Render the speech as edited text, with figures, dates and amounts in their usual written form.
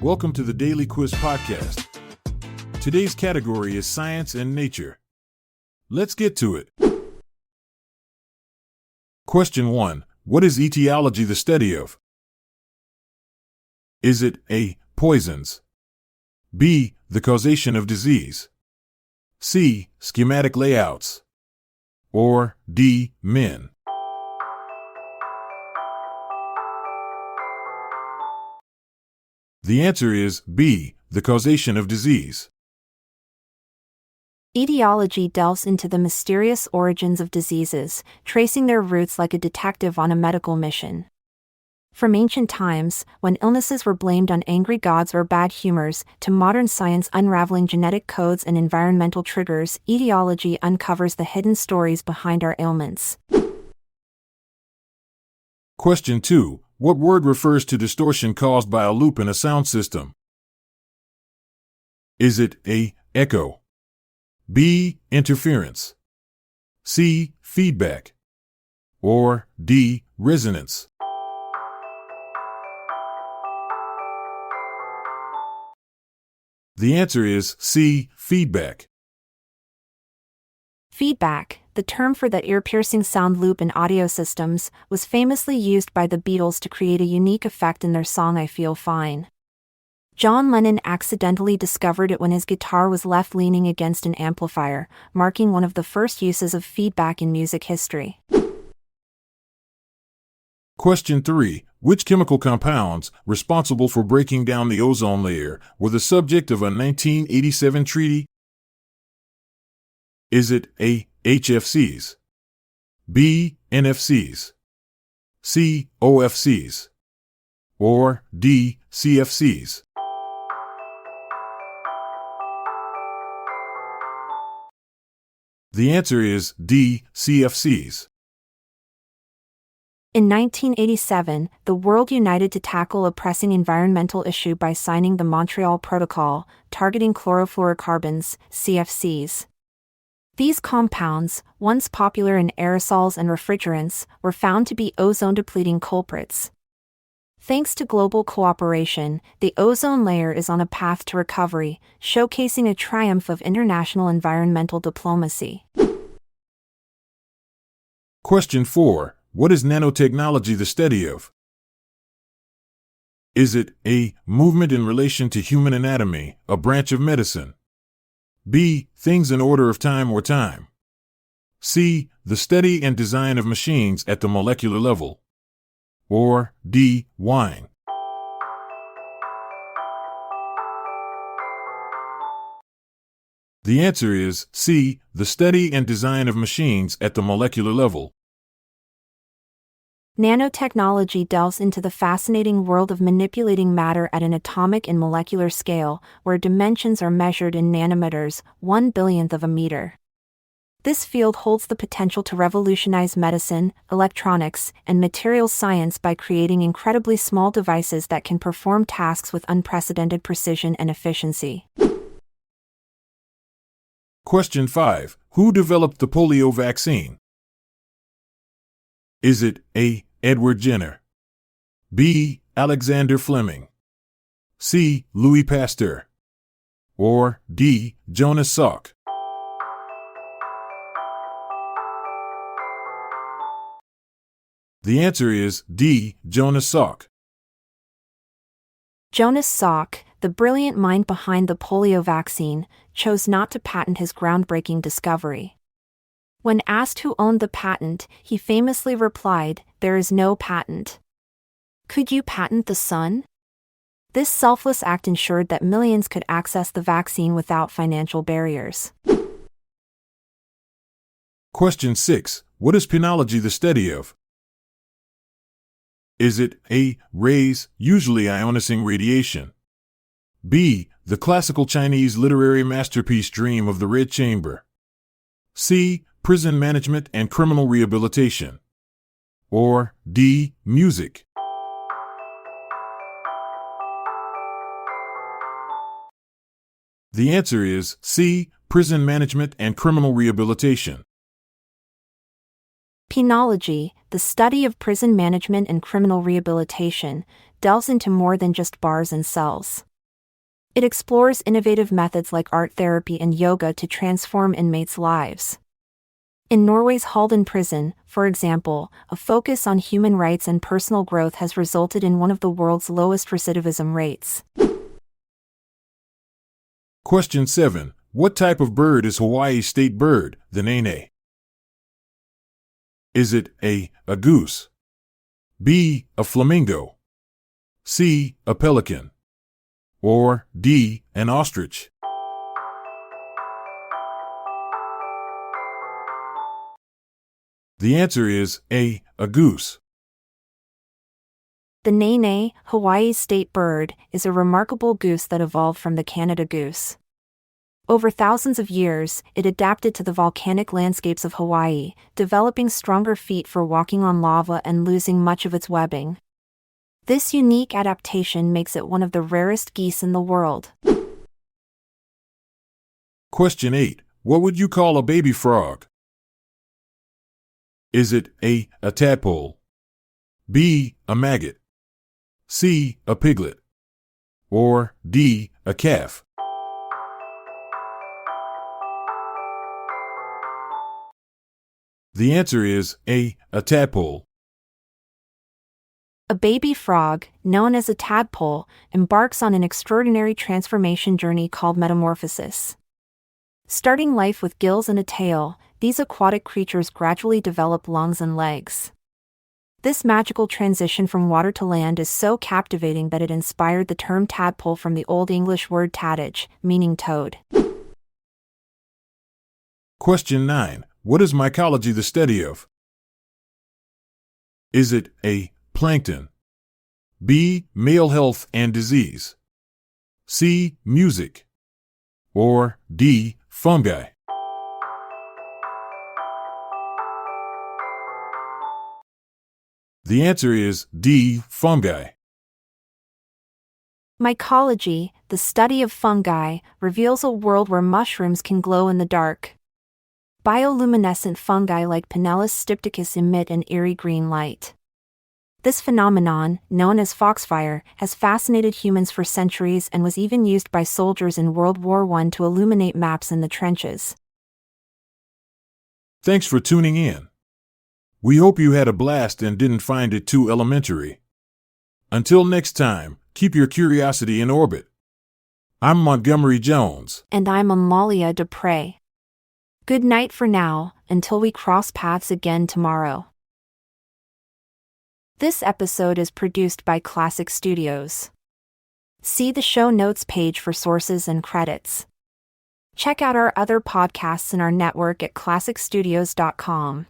Welcome to the Daily Quiz Podcast. Today's category is Science and Nature. Let's get to it. Question 1. What is etiology the study of? Is it A. Poisons, B. The causation of disease, C. Schematic layouts, or D. Men? The answer is B. The causation of disease. Etiology delves into the mysterious origins of diseases, tracing their roots like a detective on a medical mission. From ancient times, when illnesses were blamed on angry gods or bad humors, to modern science unraveling genetic codes and environmental triggers, etiology uncovers the hidden stories behind our ailments. Question 2. What word refers to distortion caused by a loop in a sound system? Is it A. Echo, B. Interference, C. Feedback, or D. Resonance? The answer is C. Feedback. Feedback, the term for that ear-piercing sound loop in audio systems, was famously used by the Beatles to create a unique effect in their song I Feel Fine. John Lennon accidentally discovered it when his guitar was left leaning against an amplifier, marking one of the first uses of feedback in music history. Question 3. Which chemical compounds, responsible for breaking down the ozone layer, were the subject of a 1987 treaty? Is it A. HFCs, B. NFCs, C. OFCs, or D. CFCs? The answer is D. CFCs. In 1987, the world united to tackle a pressing environmental issue by signing the Montreal Protocol, targeting chlorofluorocarbons, CFCs. These compounds, once popular in aerosols and refrigerants, were found to be ozone-depleting culprits. Thanks to global cooperation, the ozone layer is on a path to recovery, showcasing a triumph of international environmental diplomacy. Question 4. What is nanotechnology the study of? Is it A. Movement in relation to human anatomy, a branch of medicine, B. Things in order of time or time, C. The study and design of machines at the molecular level, or D. Wine? The answer is C. The study and design of machines at the molecular level. Nanotechnology delves into the fascinating world of manipulating matter at an atomic and molecular scale, where dimensions are measured in nanometers, 1/1,000,000th of a meter. This field holds the potential to revolutionize medicine, electronics, and materials science by creating incredibly small devices that can perform tasks with unprecedented precision and efficiency. Question 5. Who developed the polio vaccine? Is it A. Edward Jenner, B. Alexander Fleming, C. Louis Pasteur, or D. Jonas Salk? The answer is D. Jonas Salk. Jonas Salk, the brilliant mind behind the polio vaccine, chose not to patent his groundbreaking discovery. When asked who owned the patent, he famously replied, "There is no patent." Could you patent the sun? This selfless act ensured that millions could access the vaccine without financial barriers. Question 6. What is Penology the study of? Is it A. Rays, usually ionicing radiation, B. The classical Chinese literary masterpiece Dream of the Red Chamber, C. Prison management and criminal rehabilitation, or D. Music? The answer is C. Prison management and criminal rehabilitation. Penology, the study of prison management and criminal rehabilitation, delves into more than just bars and cells. It explores innovative methods like art therapy and yoga to transform inmates' lives. In Norway's Halden prison, for example, a focus on human rights and personal growth has resulted in one of the world's lowest recidivism rates. Question 7. What type of bird is Hawaii's state bird, the Nene? Is it A, a goose, B, a flamingo, C, a pelican, or D, an ostrich? The answer is A, a goose. The Nene, Hawaii's state bird, is a remarkable goose that evolved from the Canada goose. Over thousands of years, it adapted to the volcanic landscapes of Hawaii, developing stronger feet for walking on lava and losing much of its webbing. This unique adaptation makes it one of the rarest geese in the world. Question 8. What would you call a baby frog? Is it A, a tadpole, B, a maggot, C, a piglet, or D, a calf? The answer is A, a tadpole. A baby frog, known as a tadpole, embarks on an extraordinary transformation journey called metamorphosis. Starting life with gills and a tail, these aquatic creatures gradually develop lungs and legs. This magical transition from water to land is so captivating that it inspired the term tadpole from the Old English word tadage, meaning toad. Question 9. What is mycology the study of? Is it A, plankton, B, male health and disease, C, music, or D, fungi? The answer is D, fungi. Mycology, the study of fungi, reveals a world where mushrooms can glow in the dark. Bioluminescent fungi like Penology stypticus emit an eerie green light. This phenomenon, known as foxfire, has fascinated humans for centuries and was even used by soldiers in World War I to illuminate maps in the trenches. Thanks for tuning in. We hope you had a blast and didn't find it too elementary. Until next time, keep your curiosity in orbit. I'm Montgomery Jones. And I'm Amalia Dupre. Good night for now, until we cross paths again tomorrow. This episode is produced by Classic Studios. See the show notes page for sources and credits. Check out our other podcasts in our network at classicstudios.com.